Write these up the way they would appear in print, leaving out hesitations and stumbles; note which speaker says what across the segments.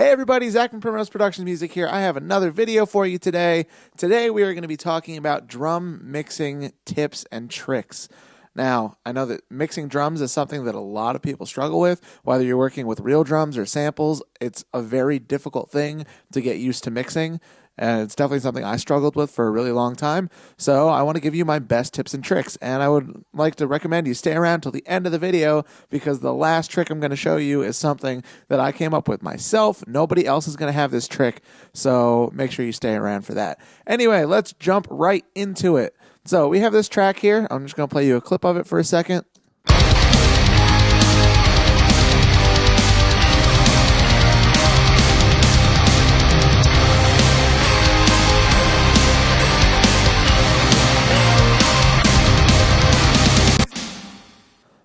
Speaker 1: Hey everybody, Zach from Primrose Productions Music here. I have another video for you today. Today we are going to be talking about drum mixing tips and tricks. Now, I know that mixing drums is something that a lot of people struggle with. Whether you're working with real drums or samples, it's a very difficult thing to get used to mixing. And it's definitely something I struggled with for a really long time. So I want to give you my best tips and tricks. And I would like to recommend you stay around till the end of the video because the last trick I'm going to show you is something that I came up with myself. Nobody else is going to have this trick. So make sure you stay around for that. Anyway, let's jump right into it. So we have this track here. I'm just going to play you a clip of it for a second.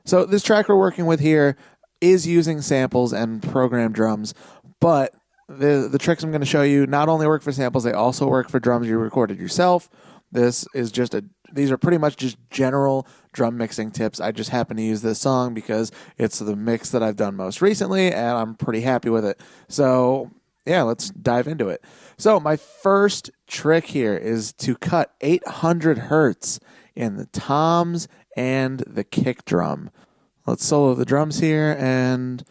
Speaker 1: So this track we're working with here is using samples and programmed drums, but the tricks I'm going to show you not only work for samples, they also work for drums you recorded yourself. These are pretty much just general drum mixing tips. I just happen to use this song because it's the mix that I've done most recently, and I'm pretty happy with it. So yeah, let's dive into it. So my first trick here is to cut 800 hertz in the toms and the kick drum. Let's solo the drums here and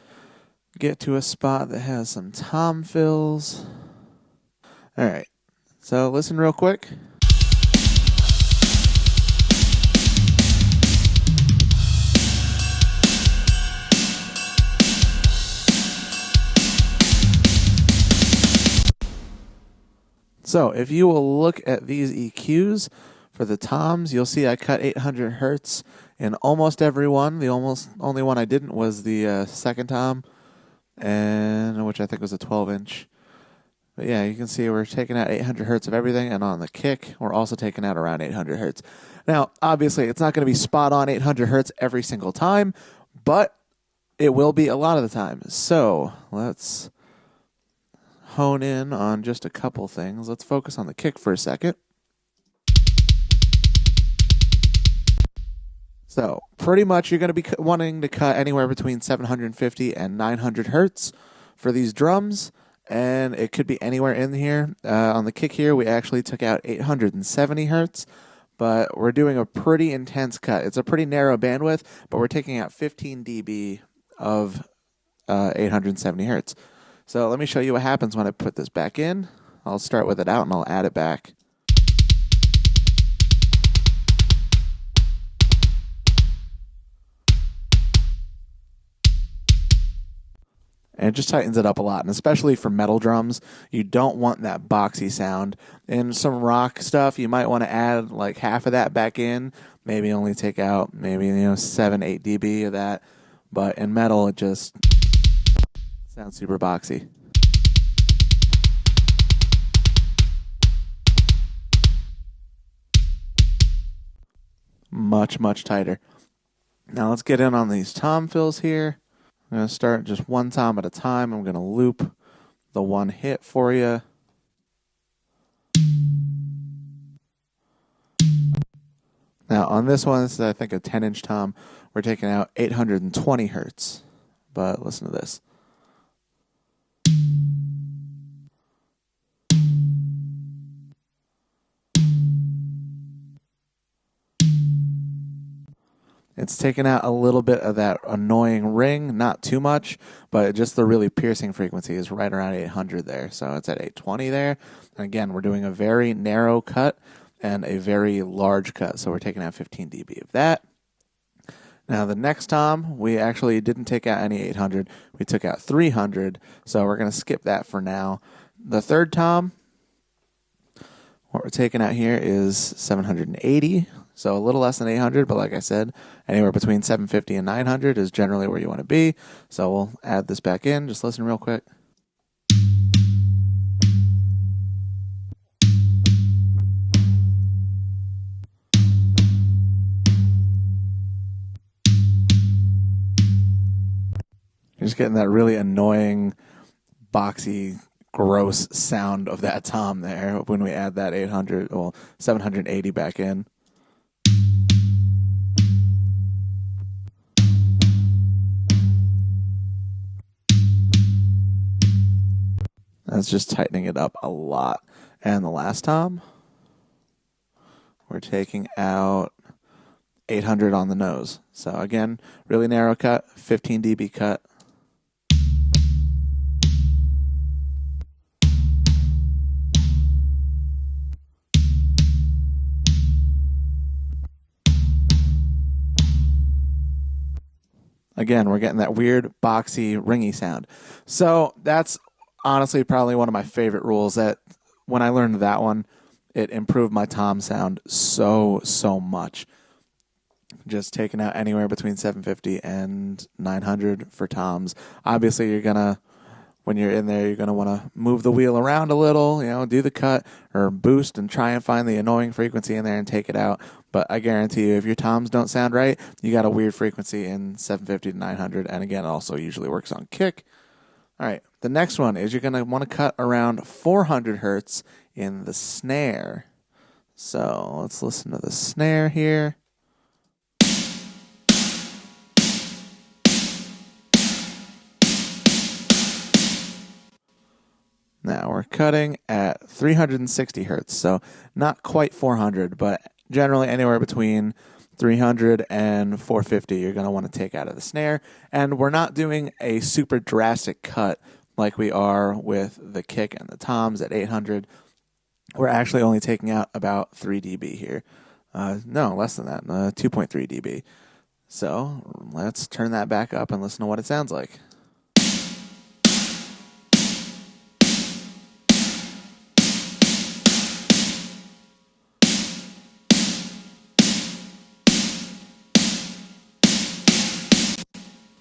Speaker 1: get to a spot that has some tom fills. All right, so listen real quick. So if you will look at these EQs for the toms, you'll see I cut 800 hertz in almost every one. The only one I didn't was the second tom, and which I think was a 12-inch. But yeah, you can see we're taking out 800 hertz of everything, and on the kick, we're also taking out around 800 hertz. Now, obviously, it's not going to be spot on 800 hertz every single time, but it will be a lot of the time. So let's hone in on just a couple things. Let's focus on the kick for a second. So pretty much you're going to be wanting to cut anywhere between 750 and 900 hertz for these drums, and it could be anywhere in here. On the kick here, we actually took out 870 hertz, but we're doing a pretty intense cut. It's a pretty narrow bandwidth, but we're taking out 15 dB of 870 hertz. So let me show you what happens when I put this back in. I'll start with it out and I'll add it back. And it just tightens it up a lot, and especially for metal drums, you don't want that boxy sound. In some rock stuff, you might want to add like half of that back in, maybe only take out 7-8 dB of that. But in metal, it just sounds super boxy. Much tighter. Now let's get in on these tom fills here. I'm going to start just one tom at a time. I'm going to loop the one hit for you. Now on this one, this is I think a 10-inch tom. We're taking out 820 hertz. But listen to this. It's taking out a little bit of that annoying ring, not too much, but just the really piercing frequency is right around 800 there. So it's at 820 there. And again, we're doing a very narrow cut and a very large cut. So we're taking out 15 dB of that. Now the next tom, we actually didn't take out any 800. We took out 300. So we're going to skip that for now. The third tom, what we're taking out here is 780. So a little less than 800, but like I said, anywhere between 750 and 900 is generally where you want to be. So we'll add this back in. Just listen real quick. You're just getting that really annoying, boxy, gross sound of that tom there when we add that 780 back in. That's just tightening it up a lot. And the last tom, we're taking out 800 on the nose. So again, really narrow cut, 15 dB cut. Again, we're getting that weird, boxy, ringy sound. So that's honestly probably one of my favorite rules. That when I learned that one, it improved my tom sound so much. Just taking out anywhere between 750 and 900 for toms. Obviously, you're gonna, when you're in there, you're gonna want to move the wheel around a little, do the cut or boost and try and find the annoying frequency in there and take it out. But I guarantee you, if your toms don't sound right, you got a weird frequency in 750 to 900. And again, it also usually works on kick. All right, the next one is you're gonna want to cut around 400 hertz in the snare. So let's listen to the snare here. Now we're cutting at 360 hertz, so not quite 400, but generally anywhere between 300 and 450 you're going to want to take out of the snare. And we're not doing a super drastic cut like we are with the kick and the toms at 800. We're actually only taking out about 3 dB here. No, less than that, 2.3 dB. So let's turn that back up and listen to what it sounds like.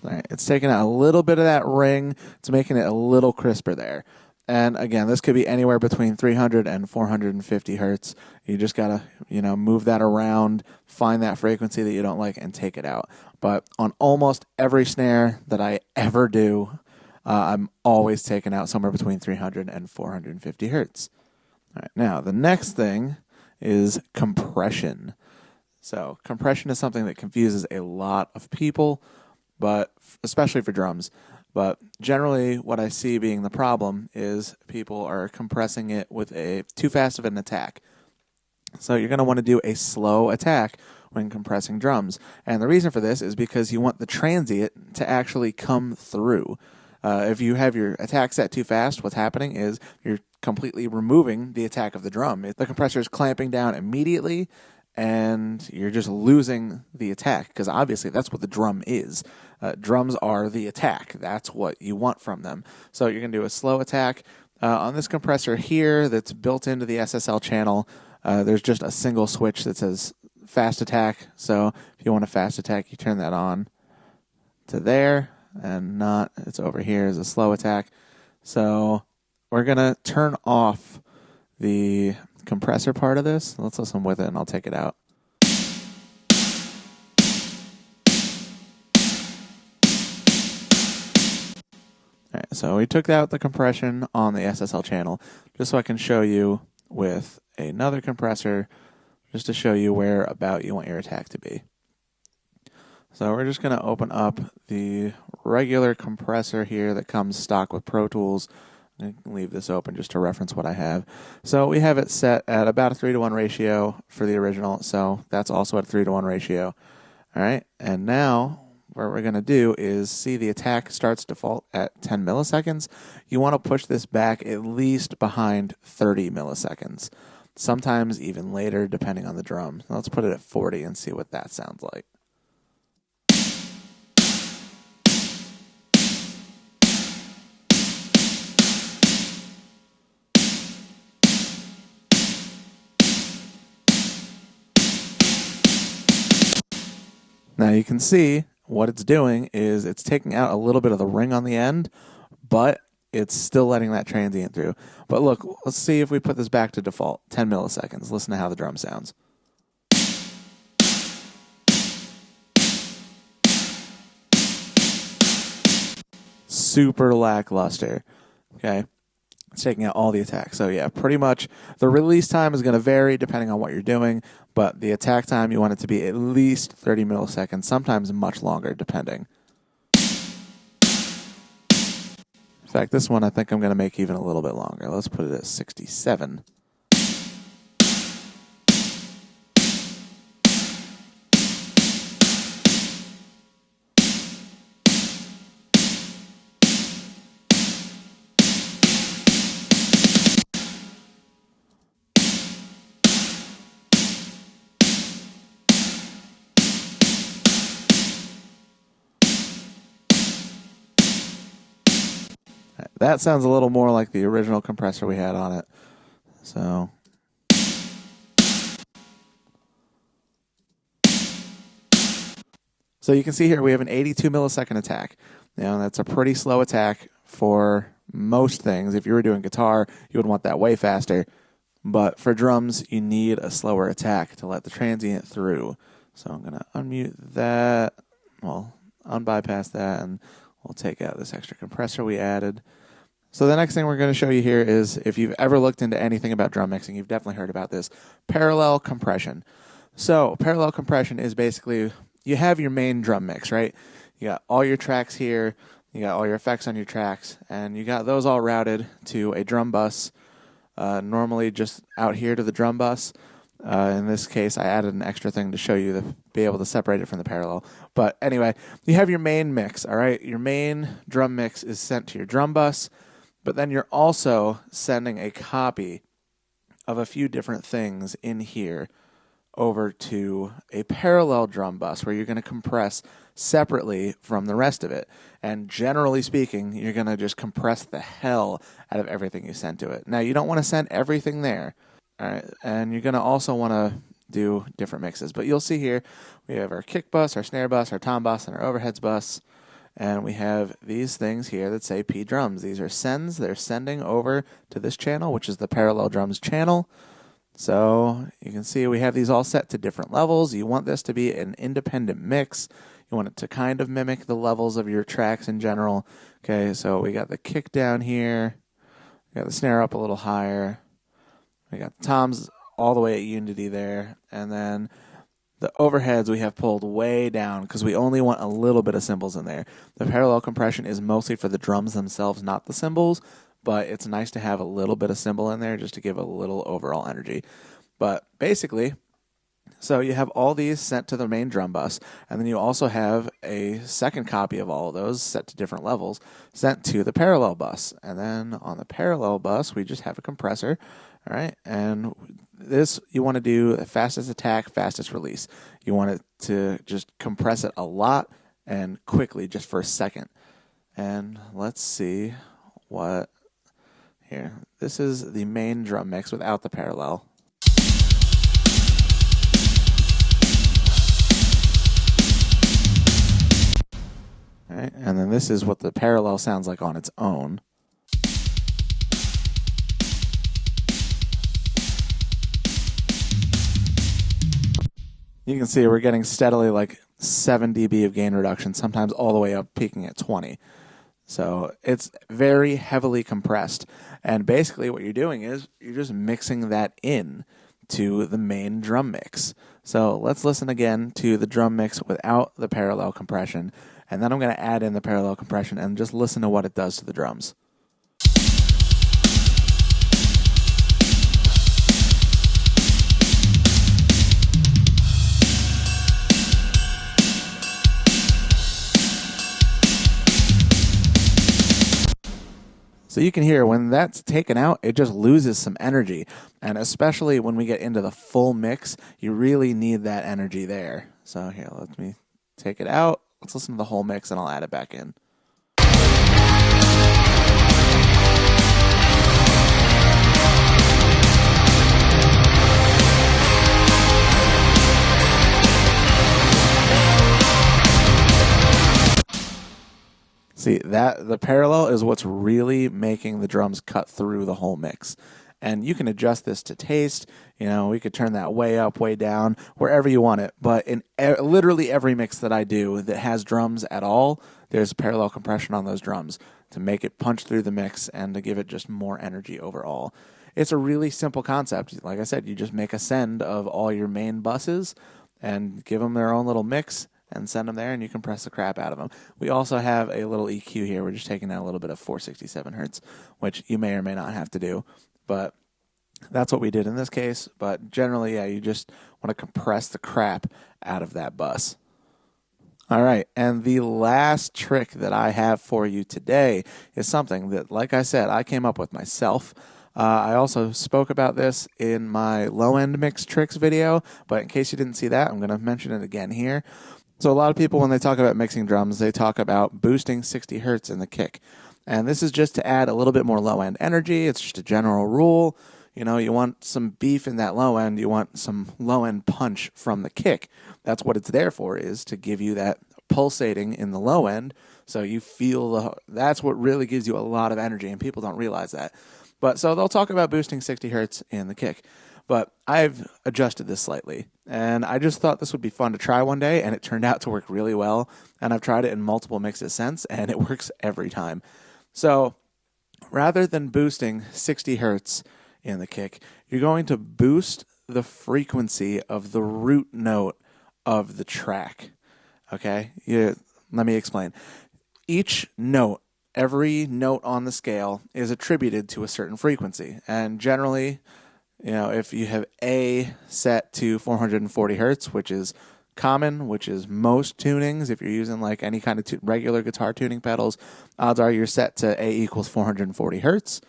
Speaker 1: All right, it's taking out a little bit of that ring. It's making it a little crisper there. And again, this could be anywhere between 300 and 450 hertz. You just got to, move that around, find that frequency that you don't like, and take it out. But on almost every snare that I ever do, I'm always taking out somewhere between 300 and 450 hertz. All right, now the next thing is compression. So compression is something that confuses a lot of people, but especially for drums. But generally what I see being the problem is people are compressing it with a too fast of an attack. So you're going to want to do a slow attack when compressing drums. And the reason for this is because you want the transient to actually come through. If you have your attack set too fast, what's happening is you're completely removing the attack of the drum. The compressor is clamping down immediately, and you're just losing the attack, because obviously that's what the drum is. Drums are the attack. That's what you want from them. So you're going to do a slow attack. On this compressor here that's built into the SSL channel, there's just a single switch that says fast attack. So if you want a fast attack, you turn that on to there, and it's over here as a slow attack. So we're going to turn off the compressor part of this. Let's listen with it, and I'll take it out. All right, so we took out the compression on the SSL channel just so I can show you with another compressor, just to show you where about you want your attack to be. So we're just going to open up the regular compressor here that comes stock with Pro Tools. I can leave this open just to reference what I have. So we have it set at about a 3-to-1 ratio for the original, so that's also at a 3-to-1 ratio. All right, and now what we're going to do is see the attack starts default at 10 milliseconds. You want to push this back at least behind 30 milliseconds, sometimes even later depending on the drum. Let's put it at 40 and see what that sounds like. Now you can see what it's doing is it's taking out a little bit of the ring on the end, but it's still letting that transient through. But look, let's see if we put this back to default, 10 milliseconds. Listen to how the drum sounds. Super lackluster, okay? It's taking out all the attacks. So yeah, pretty much the release time is going to vary depending on what you're doing, but the attack time, you want it to be at least 30 milliseconds, sometimes much longer depending. So fact, this one I think I'm going to make even a little bit longer. Let's put it at 67. That sounds a little more like the original compressor we had on it. So you can see here we have an 82 millisecond attack. Now that's a pretty slow attack for most things. If you were doing guitar, you would want that way faster. But for drums, you need a slower attack to let the transient through. So I'm going to unmute that. Well, unbypass that, and we'll take out this extra compressor we added. So the next thing we're going to show you here is, if you've ever looked into anything about drum mixing, you've definitely heard about this, parallel compression. So parallel compression is basically, you have your main drum mix, right? You got all your tracks here, you got all your effects on your tracks, and you got those all routed to a drum bus, normally just out here to the drum bus. In this case, I added an extra thing to show you to be able to separate it from the parallel. But anyway, you have your main mix, all right? Your main drum mix is sent to your drum bus, but then you're also sending a copy of a few different things in here over to a parallel drum bus where you're going to compress separately from the rest of it. And generally speaking, you're going to just compress the hell out of everything you send to it. Now, you don't want to send everything there, all right? And you're going to also want to do different mixes. But you'll see here, we have our kick bus, our snare bus, our tom bus, and our overheads bus. And we have these things here that say P drums. These are sends. They're sending over to this channel, which is the parallel drums channel. So you can see we have these all set to different levels. You want this to be an independent mix. You want it to kind of mimic the levels of your tracks in general. Okay, so we got the kick down here. We got the snare up a little higher. We got the toms all the way at unity there. And then the overheads we have pulled way down because we only want a little bit of cymbals in there. The parallel compression is mostly for the drums themselves, not the cymbals, but it's nice to have a little bit of cymbal in there just to give a little overall energy. But basically, so you have all these sent to the main drum bus, and then you also have a second copy of all of those set to different levels sent to the parallel bus. And then on the parallel bus, we just have a compressor, all right? And this, you want to do fastest attack, fastest release. You want it to just compress it a lot and quickly, just for a second. And let's see what, here. This is the main drum mix without the parallel. All right, and then this is what the parallel sounds like on its own. You can see we're getting steadily like 7 dB of gain reduction, sometimes all the way up, peaking at 20. So it's very heavily compressed. And basically what you're doing is you're just mixing that in to the main drum mix. So let's listen again to the drum mix without the parallel compression. And then I'm going to add in the parallel compression and just listen to what it does to the drums. So you can hear when that's taken out, it just loses some energy. And especially when we get into the full mix, you really need that energy there. So here, let me take it out. Let's listen to the whole mix and I'll add it back in. See, the parallel is what's really making the drums cut through the whole mix. And you can adjust this to taste. You know, we could turn that way up, way down, wherever you want it. But in literally every mix that I do that has drums at all, there's parallel compression on those drums to make it punch through the mix and to give it just more energy overall. It's a really simple concept. Like I said, you just make a send of all your main buses and give them their own little mix. and send them there, and you can press the crap out of them. We also have a little EQ here. We're just taking out a little bit of 467 hertz, which you may or may not have to do, but that's what we did in this case. But generally, yeah, you just want to compress the crap out of that bus. All right, and the last trick that I have for you today is something that, like I said, I came up with myself. I also spoke about this in my low-end mix tricks video, but in case you didn't see that, I'm going to mention it again here. So a lot of people, when they talk about mixing drums, they talk about boosting 60 hertz in the kick. And this is just to add a little bit more low-end energy. It's just a general rule. You know, you want some beef in that low end. You want some low-end punch from the kick. That's what it's there for, is to give you that pulsating in the low end, so you feel that's what really gives you a lot of energy, and people don't realize that. But so they'll talk about boosting 60 hertz in the kick, but I've adjusted this slightly, and I just thought this would be fun to try one day, and it turned out to work really well, and I've tried it in multiple mixes since, and it works every time. So rather than boosting 60 hertz in the kick, you're going to boost the frequency of the root note of the track. Okay, let me explain. Each note, every note on the scale is attributed to a certain frequency. And generally, you know, if you have A set to 440 hertz, which is common, which is most tunings, if you're using like any kind of regular guitar tuning pedals, odds are you're set to A equals 440 hertz.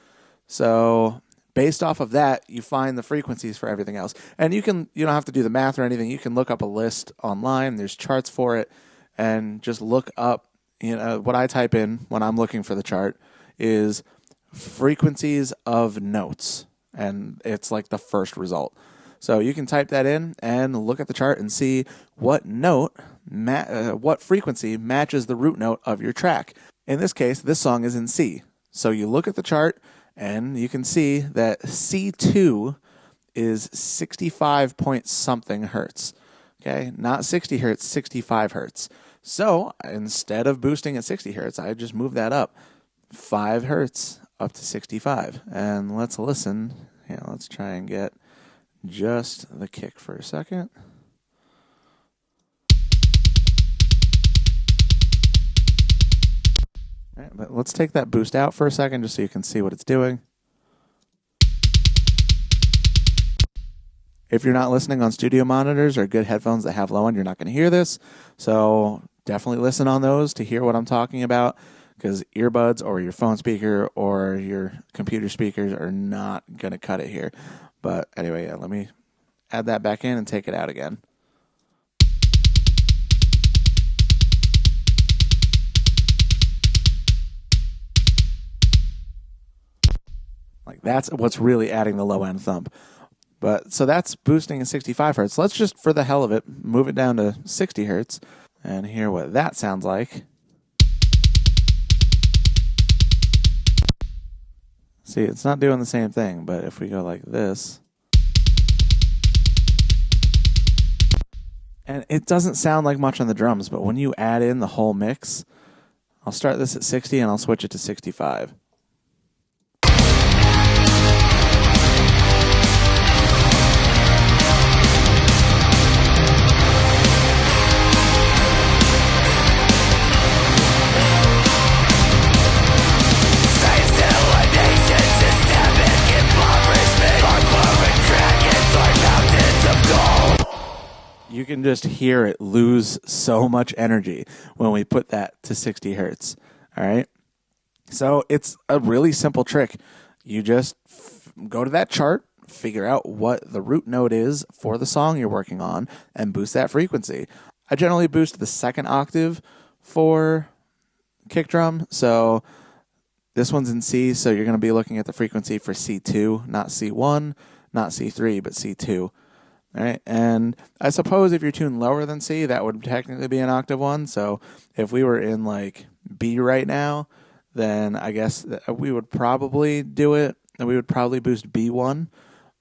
Speaker 1: So based off of that, you find the frequencies for everything else. And you don't have to do the math or anything. You can look up a list online. There's charts for it, and just look up, what I type in when I'm looking for the chart is frequencies of notes, and it's like the first result. So you can type that in and look at the chart and see what note, what frequency matches the root note of your track. In this case, this song is in C. So you look at the chart, and you can see that C2 is 65 point something hertz. Okay, not 60 hertz, 65 hertz. So instead of boosting at 60 hertz, I just move that up 5 hertz up to 65. And let's listen. Yeah, let's try and get just the kick for a second. All right, but let's take that boost out for a second just so you can see what it's doing. If you're not listening on studio monitors or good headphones that have low end, you're not going to hear this. So definitely listen on those to hear what I'm talking about, because earbuds or your phone speaker or your computer speakers are not going to cut it here. But anyway, yeah, let me add that back in and take it out again. Like, that's what's really adding the low end thump. But so that's boosting at 65 hertz. Let's just, for the hell of it, move it down to 60 hertz and hear what that sounds like. See, it's not doing the same thing, but if we go like this, and it doesn't sound like much on the drums, but when you add in the whole mix, I'll start this at 60 and I'll switch it to 65. You can just hear it lose so much energy when we put that to 60 hertz. All right. So it's a really simple trick. You just go to that chart, figure out what the root note is for the song you're working on, and boost that frequency. I generally boost the second octave for kick drum. So this one's in C, so you're going to be looking at the frequency for C2, not C1, not C3, but C2. All right, and I suppose if you're tuned lower than C, that would technically be an octave one. So if we were in like B right now, then I guess we would probably do it. We would probably boost B1,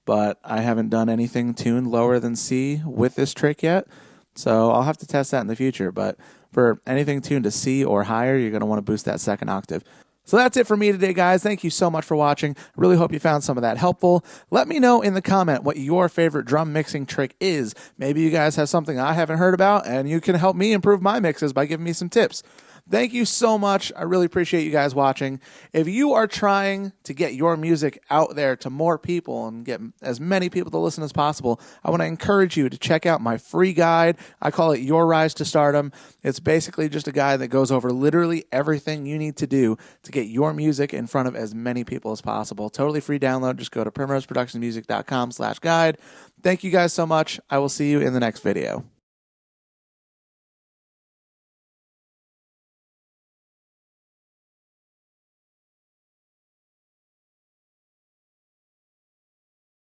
Speaker 1: but I haven't done anything tuned lower than C with this trick yet. So I'll have to test that in the future. But for anything tuned to C or higher, you're going to want to boost that second octave. So that's it for me today, guys. Thank you so much for watching. Really hope you found some of that helpful. Let me know in the comment what your favorite drum mixing trick is. Maybe you guys have something I haven't heard about, and you can help me improve my mixes by giving me some tips. Thank you so much. I really appreciate you guys watching. If you are trying to get your music out there to more people and get as many people to listen as possible, I want to encourage you to check out my free guide. I call it Your Rise to Stardom. It's basically just a guide that goes over literally everything you need to do to get your music in front of as many people as possible. Totally free download. Just go to primroseproductionsmusic.com/guide. Thank you guys so much. I will see you in the next video.